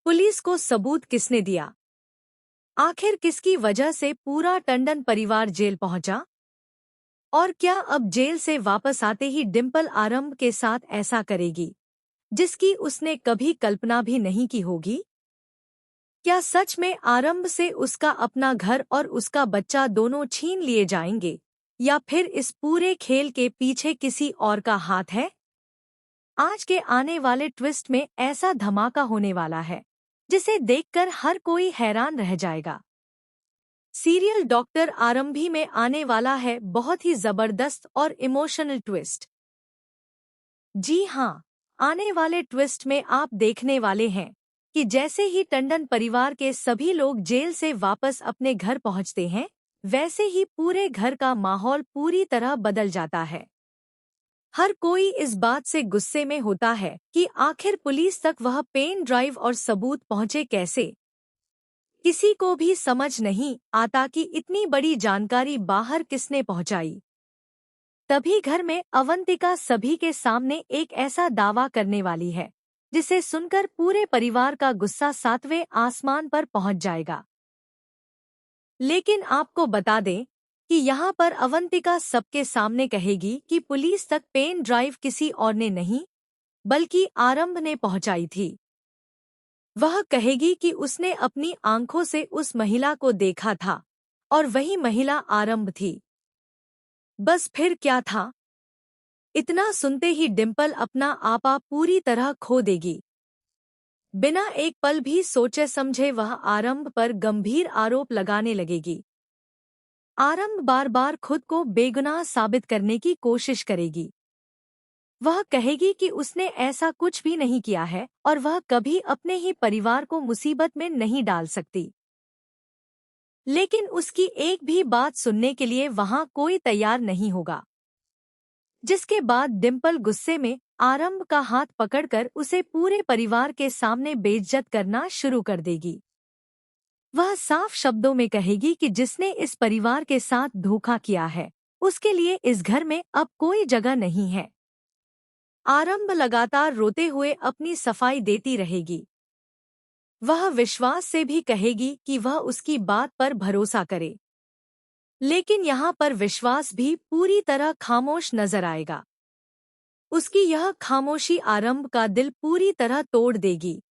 Police को सबूत किसने दिया? आखिर किसकी वजह से पूरा टंडन परिवार जेल पहुंचा? और क्या अब जेल से वापस आते ही डिंपल आरंभ के साथ ऐसा करेगी जिसकी उसने कभी कल्पना भी नहीं की होगी? क्या सच में आरंभ से उसका अपना घर और उसका बच्चा दोनों छीन लिए जाएंगे, या फिर इस पूरे खेल के पीछे किसी और का हाथ है? आज के आने वाले ट्विस्ट में ऐसा धमाका होने वाला है जिसे देखकर हर कोई हैरान रह जाएगा। सीरियल डॉक्टर आरंभी में आने वाला है बहुत ही जबरदस्त और इमोशनल ट्विस्ट। जी हाँ, आने वाले ट्विस्ट में आप देखने वाले हैं कि जैसे ही टंडन परिवार के सभी लोग जेल से वापस अपने घर पहुंचते हैं, वैसे ही पूरे घर का माहौल पूरी तरह बदल जाता है। हर कोई इस बात से गुस्से में होता है कि आखिर पुलिस तक वह पेन ड्राइव और सबूत पहुंचे कैसे। किसी को भी समझ नहीं आता कि इतनी बड़ी जानकारी बाहर किसने पहुंचाई। तभी घर में अवंतिका सभी के सामने एक ऐसा दावा करने वाली है जिसे सुनकर पूरे परिवार का गुस्सा 7वें आसमान पर पहुंच जाएगा। लेकिन आपको बता दें कि यहाँ पर अवंतिका सबके सामने कहेगी कि पुलिस तक पेन ड्राइव किसी और ने नहीं बल्कि आरंभ ने पहुंचाई थी। वह कहेगी कि उसने अपनी आंखों से उस महिला को देखा था और वही महिला आरंभ थी। बस फिर क्या था? इतना सुनते ही डिंपल अपना आपा पूरी तरह खो देगी। बिना एक पल भी सोचे समझे वह आरंभ पर गंभीर आरोप लगाने लगेगी। आरंभ बार बार खुद को बेगुनाह साबित करने की कोशिश करेगी। वह कहेगी कि उसने ऐसा कुछ भी नहीं किया है और वह कभी अपने ही परिवार को मुसीबत में नहीं डाल सकती। लेकिन उसकी एक भी बात सुनने के लिए वहां कोई तैयार नहीं होगा। जिसके बाद डिंपल गुस्से में आरंभ का हाथ पकड़कर उसे पूरे परिवार के सामने बेइज्जत करना शुरू कर देगी। वह साफ शब्दों में कहेगी कि जिसने इस परिवार के साथ धोखा किया है, उसके लिए इस घर में अब कोई जगह नहीं है। आरंभ लगातार रोते हुए अपनी सफाई देती रहेगी। वह विश्वास से भी कहेगी कि वह उसकी बात पर भरोसा करे। लेकिन यहाँ पर विश्वास भी पूरी तरह खामोश नजर आएगा। उसकी यह खामोशी आरंभ का दिल पूरी तरह तोड़ देगी।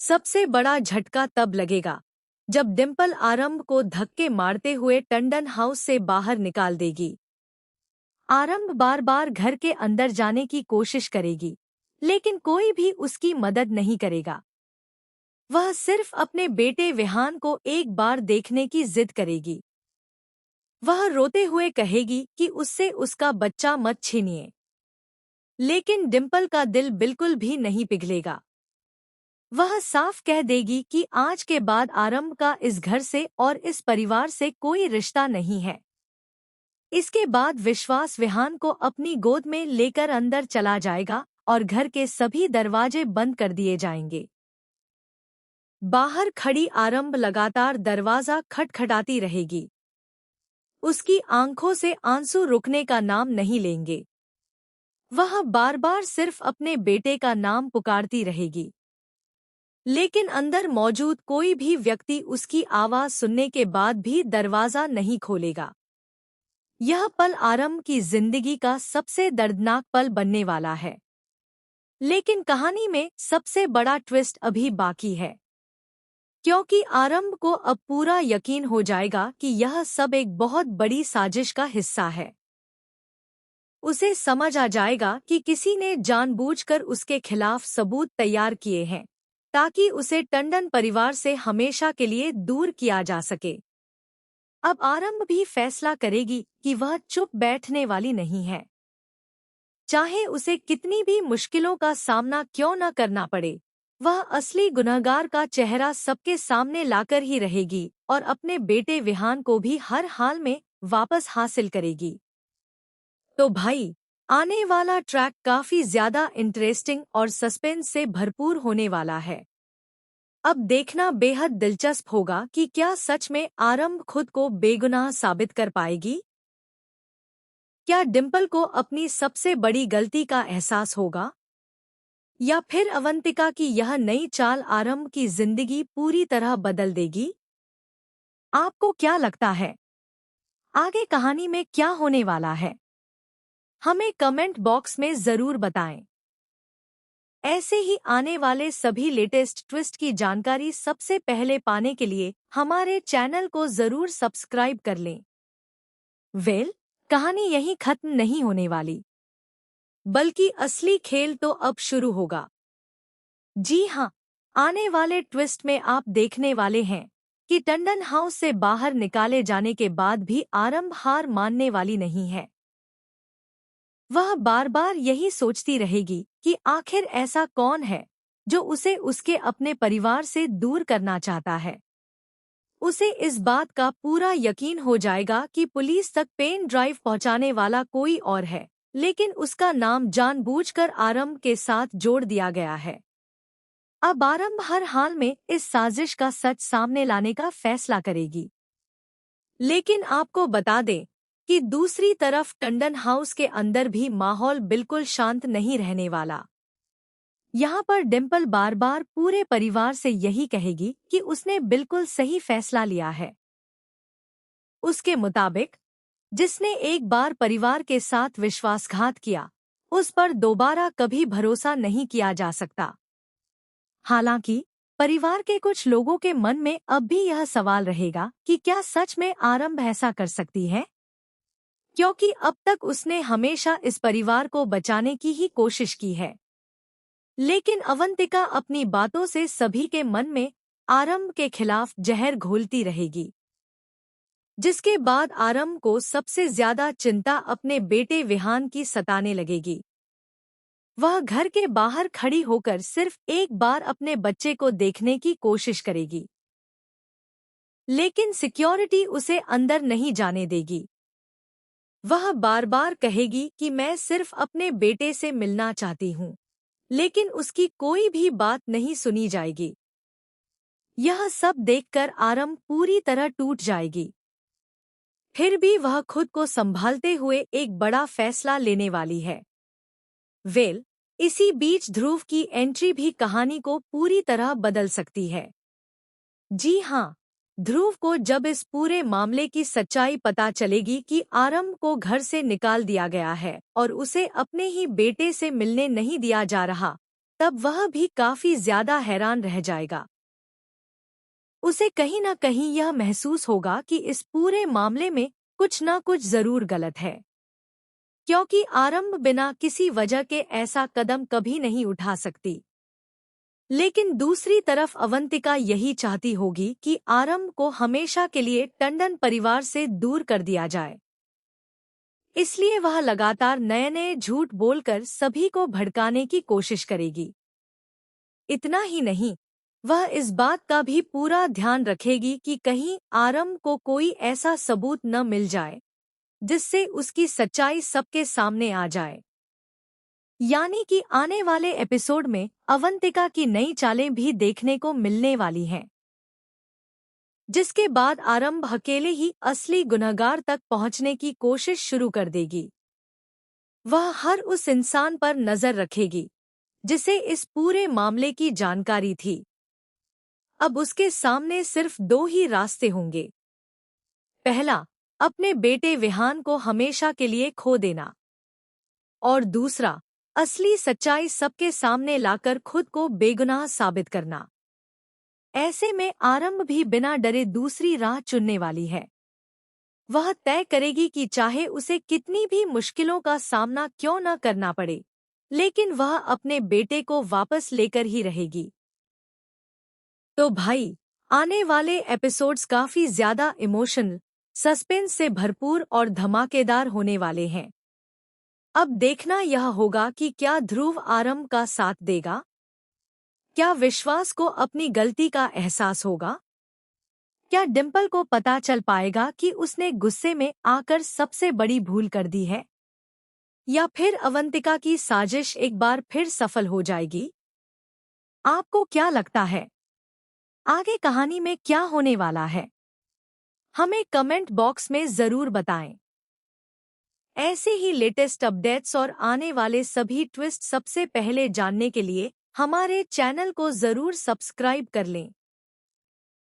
सबसे बड़ा झटका तब लगेगा जब डिंपल आरंभ को धक्के मारते हुए टंडन हाउस से बाहर निकाल देगी। आरंभ बार बार घर के अंदर जाने की कोशिश करेगी, लेकिन कोई भी उसकी मदद नहीं करेगा। वह सिर्फ अपने बेटे विहान को एक बार देखने की जिद करेगी। वह रोते हुए कहेगी कि उससे उसका बच्चा मत छीनिए। लेकिन डिंपल का दिल बिल्कुल भी नहीं पिघलेगा। वह साफ कह देगी कि आज के बाद आरंभ का इस घर से और इस परिवार से कोई रिश्ता नहीं है। इसके बाद विश्वास विहान को अपनी गोद में लेकर अंदर चला जाएगा और घर के सभी दरवाजे बंद कर दिए जाएंगे। बाहर खड़ी आरंभ लगातार दरवाजा खटखटाती रहेगी। उसकी आंखों से आंसू रुकने का नाम नहीं लेंगे। वह बार बार सिर्फ अपने बेटे का नाम पुकारती रहेगी। लेकिन अंदर मौजूद कोई भी व्यक्ति उसकी आवाज सुनने के बाद भी दरवाजा नहीं खोलेगा। यह पल आरंभ की जिंदगी का सबसे दर्दनाक पल बनने वाला है। लेकिन कहानी में सबसे बड़ा ट्विस्ट अभी बाकी है, क्योंकि आरंभ को अब पूरा यकीन हो जाएगा कि यह सब एक बहुत बड़ी साजिश का हिस्सा है। उसे समझ आ जाएगा कि किसी ने जानबूझकर उसके खिलाफ सबूत तैयार किए हैं ताकि उसे टंडन परिवार से हमेशा के लिए दूर किया जा सके। अब आरंभ भी फैसला करेगी कि वह चुप बैठने वाली नहीं है। चाहे उसे कितनी भी मुश्किलों का सामना क्यों न करना पड़े, वह असली गुनहगार का चेहरा सबके सामने लाकर ही रहेगी और अपने बेटे विहान को भी हर हाल में वापस हासिल करेगी। तो भाई, आने वाला ट्रैक काफी ज्यादा इंटरेस्टिंग और सस्पेंस से भरपूर होने वाला है। अब देखना बेहद दिलचस्प होगा कि क्या सच में आरंभ खुद को बेगुनाह साबित कर पाएगी। क्या डिंपल को अपनी सबसे बड़ी गलती का एहसास होगा, या फिर अवंतिका की यह नई चाल आरंभ की जिंदगी पूरी तरह बदल देगी? आपको क्या लगता है, आगे कहानी में क्या होने वाला है? हमें कमेंट बॉक्स में जरूर बताएं। ऐसे ही आने वाले सभी लेटेस्ट ट्विस्ट की जानकारी सबसे पहले पाने के लिए हमारे चैनल को जरूर सब्सक्राइब कर लें। कहानी यहीं खत्म नहीं होने वाली, बल्कि असली खेल तो अब शुरू होगा। जी हाँ, आने वाले ट्विस्ट में आप देखने वाले हैं कि टंडन हाउस से बाहर निकाले जाने के बाद भी आरंभ हार मानने वाली नहीं है। वह बार बार यही सोचती रहेगी कि आखिर ऐसा कौन है जो उसे उसके अपने परिवार से दूर करना चाहता है। उसे इस बात का पूरा यकीन हो जाएगा कि पुलिस तक पेन ड्राइव पहुंचाने वाला कोई और है, लेकिन उसका नाम जानबूझकर आरंभ के साथ जोड़ दिया गया है। अब आरंभ हर हाल में इस साजिश का सच सामने लाने का फैसला करेगी। लेकिन आपको बता दें कि दूसरी तरफ टंडन हाउस के अंदर भी माहौल बिल्कुल शांत नहीं रहने वाला। यहाँ पर डिम्पल बार बार पूरे परिवार से यही कहेगी कि उसने बिल्कुल सही फैसला लिया है। उसके मुताबिक जिसने एक बार परिवार के साथ विश्वासघात किया, उस पर दोबारा कभी भरोसा नहीं किया जा सकता। हालांकि परिवार के कुछ लोगों के मन में अब भी यह सवाल रहेगा कि क्या सच में आरंभ ऐसा कर सकती है, क्योंकि अब तक उसने हमेशा इस परिवार को बचाने की ही कोशिश की है। लेकिन अवंतिका अपनी बातों से सभी के मन में आरंभ के खिलाफ जहर घोलती रहेगी, जिसके बाद आरंभ को सबसे ज्यादा चिंता अपने बेटे विहान की सताने लगेगी। वह घर के बाहर खड़ी होकर सिर्फ एक बार अपने बच्चे को देखने की कोशिश करेगी, लेकिन सिक्योरिटी उसे अंदर नहीं जाने देगी। वह बार बार कहेगी कि मैं सिर्फ अपने बेटे से मिलना चाहती हूँ, लेकिन उसकी कोई भी बात नहीं सुनी जाएगी। यह सब देखकर आरंभ पूरी तरह टूट जाएगी। फिर भी वह खुद को संभालते हुए एक बड़ा फैसला लेने वाली है। इसी बीच ध्रुव की एंट्री भी कहानी को पूरी तरह बदल सकती है। जी हाँ, ध्रुव को जब इस पूरे मामले की सच्चाई पता चलेगी कि आरंभ को घर से निकाल दिया गया है और उसे अपने ही बेटे से मिलने नहीं दिया जा रहा, तब वह भी काफी ज्यादा हैरान रह जाएगा। उसे कहीं न कहीं यह महसूस होगा कि इस पूरे मामले में कुछ न कुछ जरूर गलत है, क्योंकि आरंभ बिना किसी वजह के ऐसा कदम कभी नहीं उठा सकती। लेकिन दूसरी तरफ अवंतिका यही चाहती होगी कि आरंभ को हमेशा के लिए टंडन परिवार से दूर कर दिया जाए। इसलिए वह लगातार नए नए झूठ बोलकर सभी को भड़काने की कोशिश करेगी। इतना ही नहीं, वह इस बात का भी पूरा ध्यान रखेगी कि कहीं आरंभ को कोई ऐसा सबूत न मिल जाए जिससे उसकी सच्चाई सबके सामने आ जाए। यानी कि आने वाले एपिसोड में अवंतिका की नई चालें भी देखने को मिलने वाली हैं, जिसके बाद आरंभ अकेले ही असली गुनहगार तक पहुंचने की कोशिश शुरू कर देगी। वह हर उस इंसान पर नजर रखेगी जिसे इस पूरे मामले की जानकारी थी। अब उसके सामने सिर्फ दो ही रास्ते होंगे। पहला, अपने बेटे विहान को हमेशा के लिए खो देना, और दूसरा, असली सच्चाई सबके सामने लाकर खुद को बेगुनाह साबित करना। ऐसे में आरंभ भी बिना डरे दूसरी राह चुनने वाली है। वह तय करेगी कि चाहे उसे कितनी भी मुश्किलों का सामना क्यों न करना पड़े, लेकिन वह अपने बेटे को वापस लेकर ही रहेगी। तो भाई, आने वाले एपिसोड्स काफी ज्यादा इमोशनल, सस्पेंस से भरपूर और धमाकेदार होने वाले हैं। अब देखना यह होगा कि क्या ध्रुव आरंभ का साथ देगा, क्या विश्वास को अपनी गलती का एहसास होगा, क्या डिम्पल को पता चल पाएगा कि उसने गुस्से में आकर सबसे बड़ी भूल कर दी है, या फिर अवंतिका की साजिश एक बार फिर सफल हो जाएगी। आपको क्या लगता है, आगे कहानी में क्या होने वाला है? हमें कमेंट बॉक्स में जरूर बताएं। ऐसे ही लेटेस्ट अपडेट्स और आने वाले सभी ट्विस्ट सबसे पहले जानने के लिए हमारे चैनल को जरूर सब्सक्राइब कर लें।